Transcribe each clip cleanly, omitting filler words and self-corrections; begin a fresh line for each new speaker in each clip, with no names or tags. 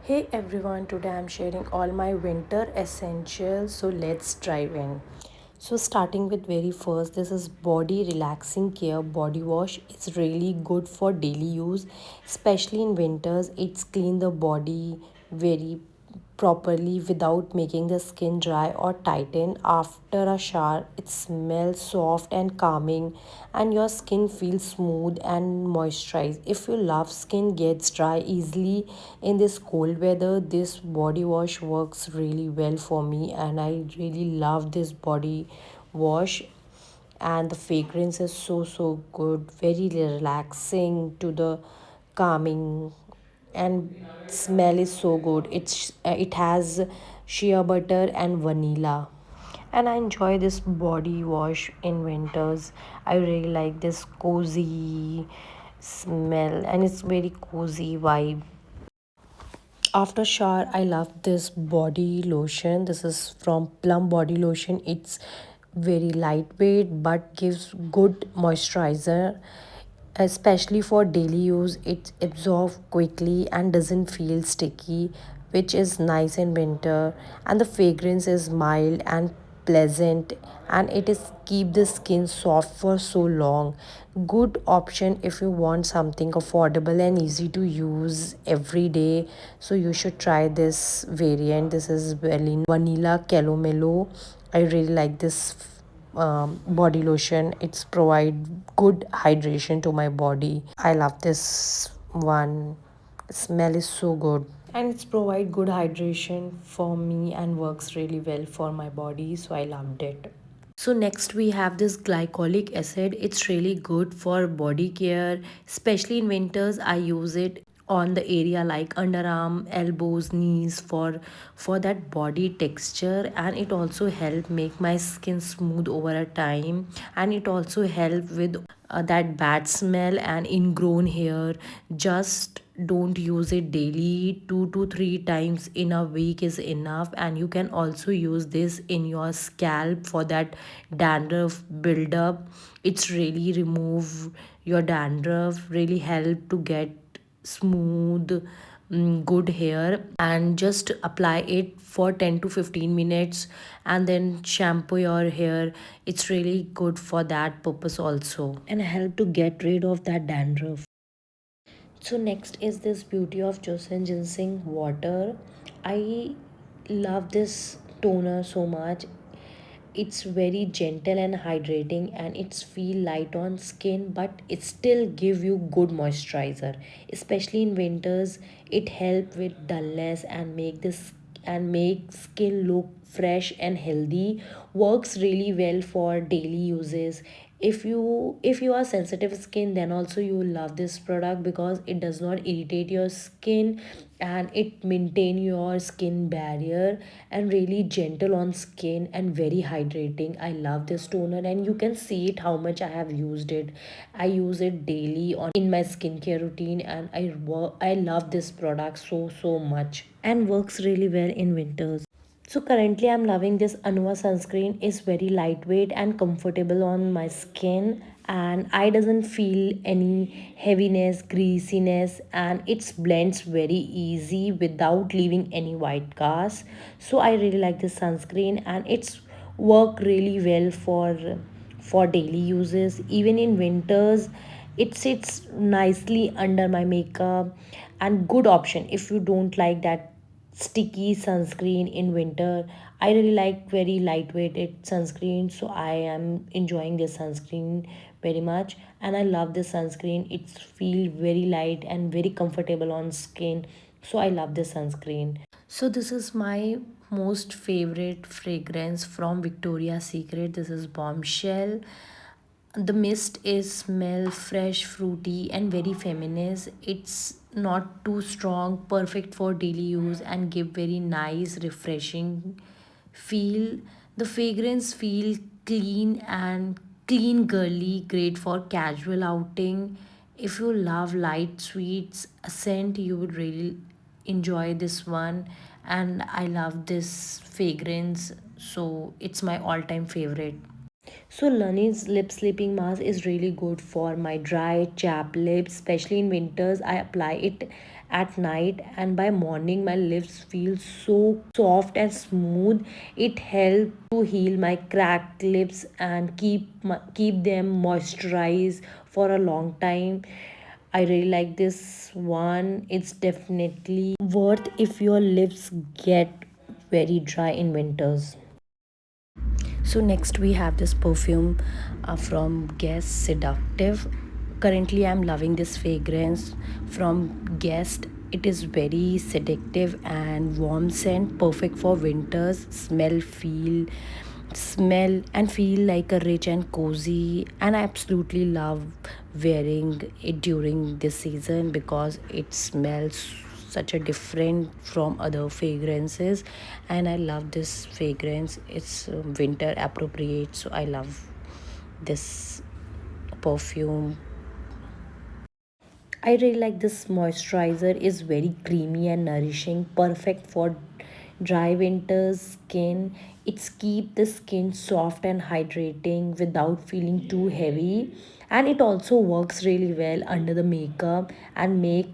Hey everyone, today I'm sharing all my winter essentials. So let's dive in. So starting with very first, this is body relaxing care body wash. It's really good for daily use, especially in winters. It's clean the body very properly without making the skin dry or tighten. After a shower, it smells soft and calming, and your skin feels smooth and moisturized. If your love skin gets dry easily in this cold weather, this body wash works really well for me, and I really love this body wash. And the fragrance is so good, very relaxing to the calming, and smell is so good. It has shea butter and vanilla, and I enjoy this body wash in winters. I really like this cozy smell, and it's very cozy vibe. After shower, I love this body lotion. This is from Plum Body Lotion. It's very lightweight but gives good moisturizer, especially for daily use. It absorbs quickly and doesn't feel sticky, which is nice in winter. And the fragrance is mild and pleasant, and it is keep the skin soft for so long. Good option if you want something affordable and easy to use every day. So you should try this variant. This is vanilla calomelo. I really like this body lotion. It's provide good hydration to my body. I love this one. Smell is so good, and it's provide good hydration for me and works really well for my body, so I loved it. So next we have this glycolic acid. It's really good for body care, especially in winters. I use it on the area like underarm, elbows, knees for that body texture, and it also help make my skin smooth over a time, and it also help with that bad smell and ingrown hair. Just don't use it daily. 2 to 3 times in a week is enough, and you can also use this in your scalp for that dandruff buildup. It's really remove your dandruff, really help to get smooth, good hair. And just apply it for 10 to 15 minutes and then shampoo your hair. It's really good for that purpose also, and help to get rid of that dandruff. So next is this Beauty of Joseon Ginseng water. I love this toner so much. It's very gentle and hydrating, and it's feel light on skin, but it still give you good moisturizer, especially in winters. It help with dullness and make skin look fresh and healthy. Works really well for daily uses. If you are sensitive skin, then also you will love this product because it does not irritate your skin, and it maintain your skin barrier, and really gentle on skin and very hydrating. I love this toner, and you can see it how much I have used it. I use it daily on in my skincare routine, and I love this product so much, and works really well in winters. So currently I'm loving this Anua sunscreen. Is very lightweight and comfortable on my skin, and I doesn't feel any heaviness, greasiness, and it blends very easy without leaving any white cast. So I really like this sunscreen, and it's work really well for daily uses. Even in winters, it sits nicely under my makeup, and good option if you don't like that sticky sunscreen in winter. I really like very lightweight sunscreen, so I am enjoying this sunscreen very much, and I love this sunscreen. It feel very light and very comfortable on skin, so I love this sunscreen. So this is my most favorite fragrance from Victoria's Secret. This is Bombshell. The mist is smell fresh, fruity, and very feminine. It's not too strong, perfect for daily use, and give very nice refreshing feel. The fragrance feel clean and clean girly, great for casual outing. If you love light sweets scent, you would really enjoy this one. And I love this fragrance, so it's my all-time favorite. So Laneige lip sleeping mask is really good for my dry chapped lips, especially in winters. I apply it at night, and by morning my lips feel so soft and smooth. It helps to heal my cracked lips and keep them moisturized for a long time. I really like this one. It's definitely worth if your lips get very dry in winters. So next we have this perfume from Guess Seductive. Currently I'm loving this fragrance from Guest. It is very seductive and warm scent, perfect for winters. Smell and feel like a rich and cozy, and I absolutely love wearing it during this season because it smells such a different from other fragrances, and I love this fragrance. It's winter appropriate, so I love this perfume. I really like this moisturizer. Is very creamy and nourishing, perfect for dry winter skin. It's keep the skin soft and hydrating without feeling too heavy, and it also works really well under the makeup and make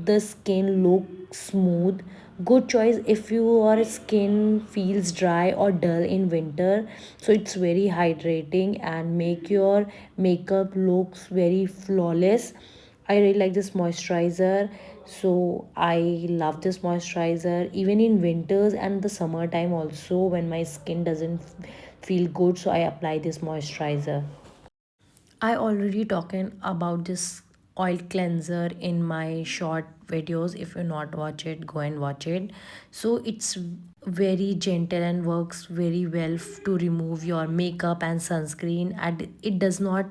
the skin look smooth. Good choice if your skin feels dry or dull in winter. So it's very hydrating and make your makeup looks very flawless. I really like this moisturizer. So I love this moisturizer even in winters and the summertime also when my skin doesn't feel good. So I apply this moisturizer. I already talking about this oil cleanser in my short videos. If you not watch it, go and watch it. So it's very gentle and works very well to remove your makeup and sunscreen, and it does not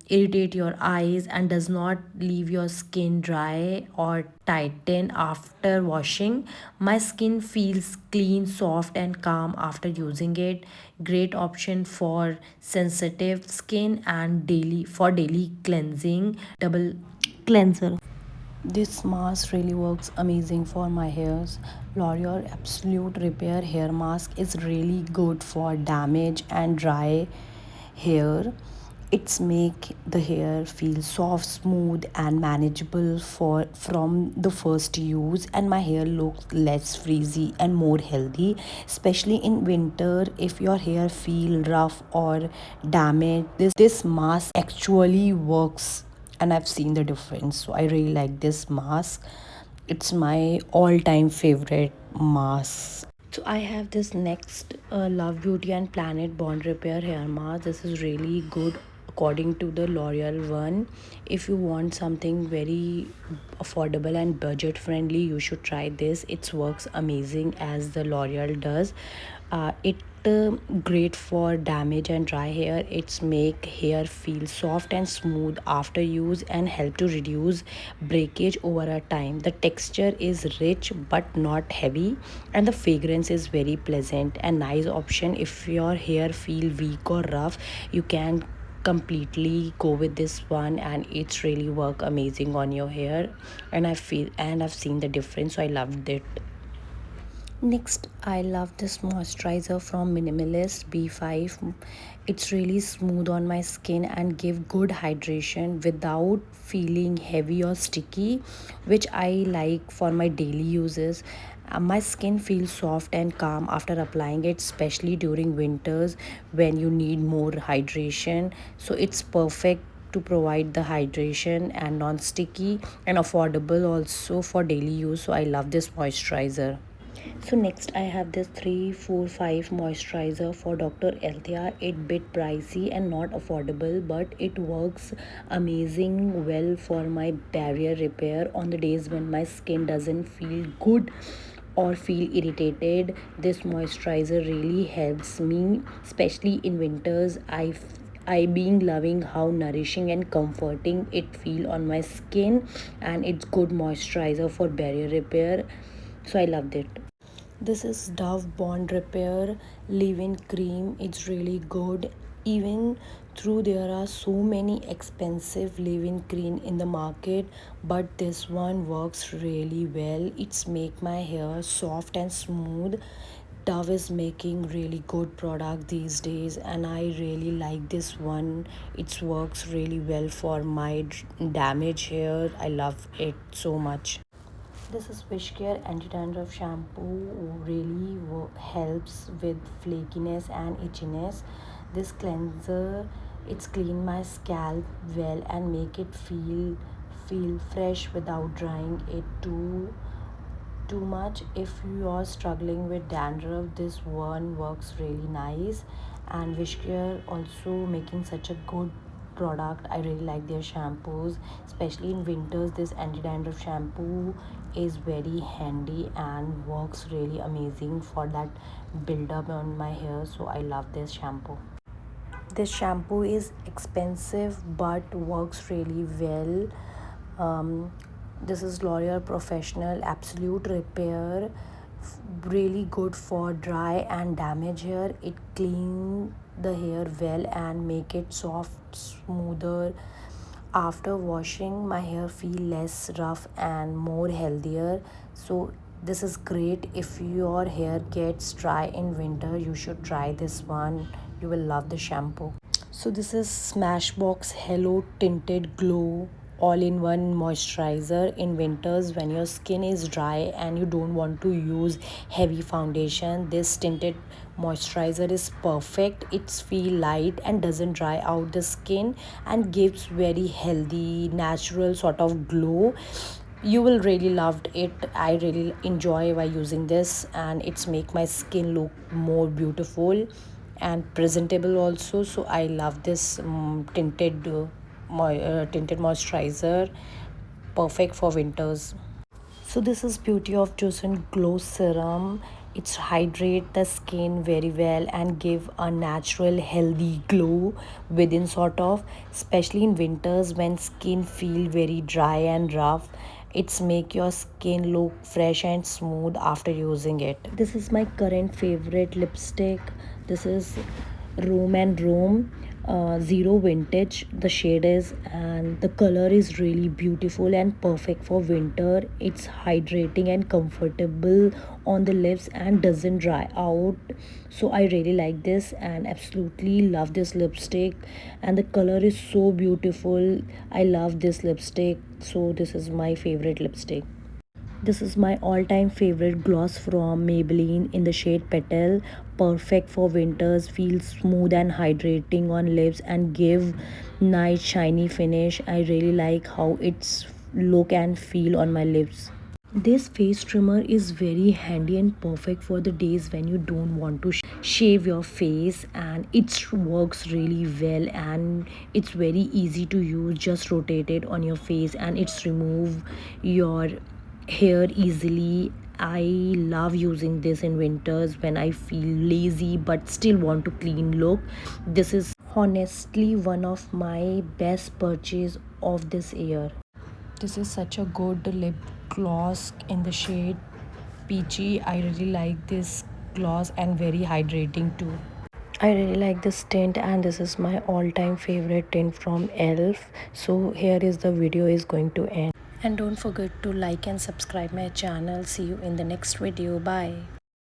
irritate your eyes and does not leave your skin dry or tighten after washing. My skin feels clean, soft and calm after using it. Great option for sensitive skin and daily cleansing. Double cleanser. This mask really works amazing for my hairs. L'Oreal Absolute Repair Hair Mask is really good for damaged and dry hair. It's make the hair feel soft, smooth and manageable for from the first use, and my hair looks less frizzy and more healthy, especially in winter. If your hair feel rough or damaged, this mask actually works, and I've seen the difference. So I really like this mask. It's my all-time favorite mask. So I have this next Love Beauty and Planet Bond Repair hair mask. This is really good according to the L'Oreal one. If you want something very affordable and budget friendly, you should try this. It works amazing as the L'Oreal does. It great for damage and dry hair. It's make hair feel soft and smooth after use and help to reduce breakage over a time. The texture is rich but not heavy, and the fragrance is very pleasant and nice option. If your hair feel weak or rough, you can completely go with this one, and it's really work amazing on your hair, and I've seen the difference, so I loved it. Next, I love this moisturizer from Minimalist B5. It's really smooth on my skin and give good hydration without feeling heavy or sticky, which I like for my daily uses. My skin feels soft and calm after applying it, especially during winters when you need more hydration. So it's perfect to provide the hydration and non-sticky and affordable also for daily use. So I love this moisturizer. So next I have this 345 moisturizer for Dr. Althea. It bit pricey and not affordable, but it works amazing well for my barrier repair on the days when my skin doesn't feel good or feel irritated. This moisturizer really helps me, especially in winters. I being loving how nourishing and comforting it feel on my skin, and it's good moisturizer for barrier repair, so I loved it. This is Dove Bond Repair Leave-In Cream. It's really good. Even though there are so many expensive leave-in cream in the market, but this one works really well. It's make my hair soft and smooth. Dove is making really good product these days, and I really like this one. It works really well for my damaged hair. I love it so much. This is Wishcare anti-dandruff shampoo. Really helps with flakiness and itchiness. This cleanser, it's clean my scalp well and make it feel fresh without drying it too much. If you are struggling with dandruff, this one works really nice. And Wishcare also making such a good product. I really like their shampoos, especially in winters. This anti-dandruff shampoo is very handy and works really amazing for that build up on my hair, so I love this shampoo. This shampoo is expensive but works really well. um, this is L'Oreal Professional Absolute Repair. Really good for dry and damaged hair. It clean the hair well and make it soft, smoother. After washing, my hair feel less rough and more healthier. So this is great. If your hair gets dry in winter, you should try this one. You will love the shampoo. So this is Smashbox Hello Tinted Glow all-in-one moisturizer. In winters when your skin is dry and you don't want to use heavy foundation, this tinted moisturizer is perfect. It's feel light and doesn't dry out the skin and gives very healthy natural sort of glow. You will really love it. I really enjoy by using this, and it's make my skin look more beautiful and presentable also. So I love this tinted moisturizer, perfect for winters. So this is Beauty of Joseon Glow Serum. It's hydrate the skin very well and give a natural healthy glow within sort of, especially in winters when skin feel very dry and rough. It's make your skin look fresh and smooth after using it. This is my current favorite lipstick. This is Rome and Rome Zero Vintage, the shade is, and the color is really beautiful and perfect for winter. It's hydrating and comfortable on the lips and doesn't dry out. So I really like this and absolutely love this lipstick, and the color is so beautiful. I love this lipstick, so this is my favorite lipstick. This is my all-time favorite gloss from Maybelline in the shade Petal. Perfect for winters, feels smooth and hydrating on lips and give nice shiny finish. I really like how it's look and feel on my lips. This face trimmer is very handy and perfect for the days when you don't want to shave your face, and it works really well and it's very easy to use. Just rotate it on your face and it's remove your hair easily. I love using this in winters when I feel lazy but still want to clean look. This is honestly one of my best purchase of this year. This is such a good lip gloss in the shade Peachy. I really like this gloss and very hydrating too. I really like this tint, and this is my all-time favorite tint from ELF. So here is the video is going to end. And don't forget to like and subscribe my channel. See you in the next video. Bye.